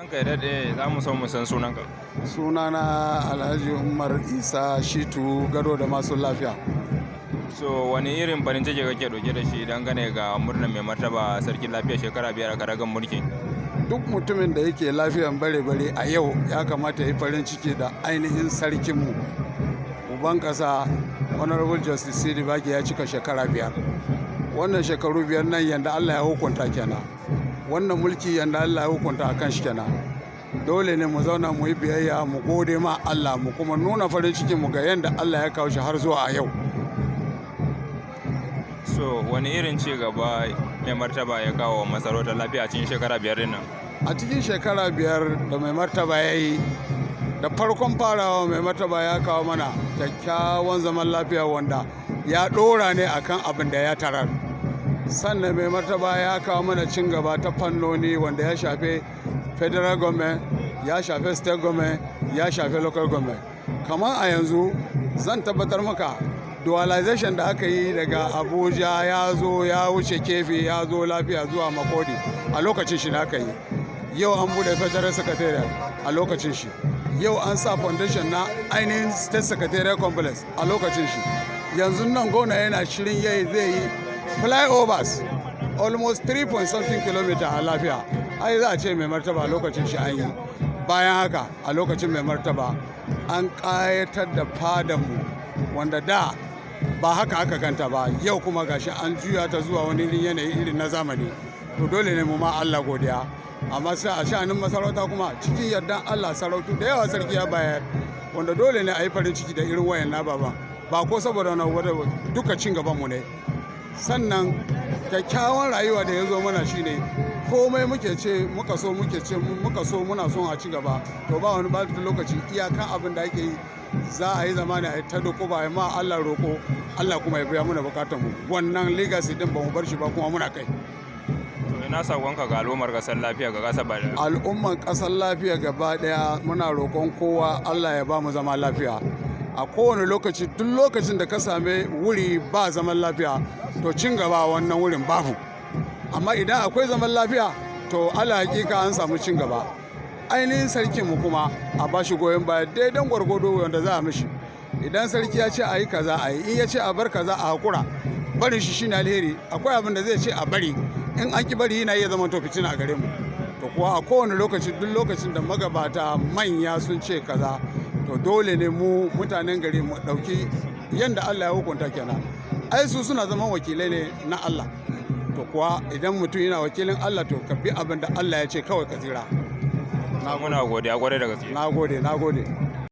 Ranka ya daɗe, za mu so mu san sunanka. Sunana Alhaji Umar Isa Shitu Gado da Masu Lafiya. So wani irin farin ciki kake ɗauke da shi dangane ga murnar mai martaba sarkin lafiya shekara 5 a karagan mulki? Duk mutumin da yake lafiyan bare-bare a yau ya kamata ya yi farin ciki da ainihin sarkinmu. Uban ƙasa Honorable Justice Sidi Baki ya cika shekara 5. Wannan shekaru 5 nan yanda Allah ya hukunta kenan. Wannan mulki yanda Allah ya hukunta a kan shi kenan. Dole ne mu zauna mu yi biyayya mu gode ma Allah mu kuma nuna farin ciki mu ga yanda Allah ya kawo shi har zuwa a yau. So wani irin ci gaba mai martaba ya kawo wa masarautar lafiya a cikin shekara 5 din nan? A cikin shekara 5 da mai martaba ya yi, da farkon farawa mai martaba ya kawo mana kyakkyawan zaman lafiya wanda ya ɗora ne akan abin da ya tarar. Sannan mai martaba ya kawo mana cin gaba ta fannoni wanda ya shafe federal government, ya shafe state government, ya shafe local government. Kamar a yanzu zan tabbatar maka dualization da aka yi daga Abuja ya zo ya wuce kefi ya zo lafiya zuwa Makodi a lokacin shi na aka yi. Yau an bude federal secretariat a lokacin shi. Yau an sa foundation na ainihin state secretariat complex a lokacin shi. Yanzu nan gona yana shirin zai yi flyovers almost 3 kilometer a lafiya. Ai za a ce mai martaba a lokacin shi an yi. Bayan haka a lokacin mai martaba an ƙayatar da fadanmu wanda da ba haka aka kanta ba, yau kuma gashi an juya ta zuwa wani yanayi irin na zamani. To dole ne mu ma Allah godiya. Amma sai a sha'anin masarauta kuma cikin yardan Allah sarautu da yawa sarki ya bayar wanda dole ne a yi farin ciki da irin wayan na baba. Ba ko saboda wani duka cin gaban mu ne. Sannan kyakkyawan rayuwa da ya zo mana shine komai muka so muna son a ci gaba, to ba wani ba lokaci iyakan abin da ake yi za a yi zamani a ta doko ba ma Allah roko Allah kuma ya biya muna bukatun mu. Wannan legacy din ba mu bar shi ba kuma muna kai. To ina sakonka ga al'ummar kasar lafiya ga kasar bada. Al'ummar kasar lafiya gaba daya muna roƙon kowa Allah ya ba mu zama lafiya. A kowane lokaci duk lokacin da ka same wuri ba zaman lafiya to cin gaba wannan wurin babu. Amma idan akwai zaman lafiya to ala hakika an samu cin gaba. Ainihin sarkin mu kuma a bashi goyon baya daidan gwargwado wanda za a mishi. Idan sarki ya ce a yi kaza a yi, in ya ce a bar kaza a hakura, barin shi shine alheri. Akwai abin da zai ce a bari, in an ki bari yana iya zama to fitina a gare mu. To kuwa a kowane lokaci duk lokacin da magabata manya sun ce kaza to dole ne mu mutanen gari mu ɗauki yanda Allah ya hukunta kenan. Ai su suna zaman wakilai ne na Allah. To kuwa idan mutum yana wakilin Allah to ka bi abin da Allah ya ce kawai ka tsira. Muna godiya kwarai da gaske. Na gode.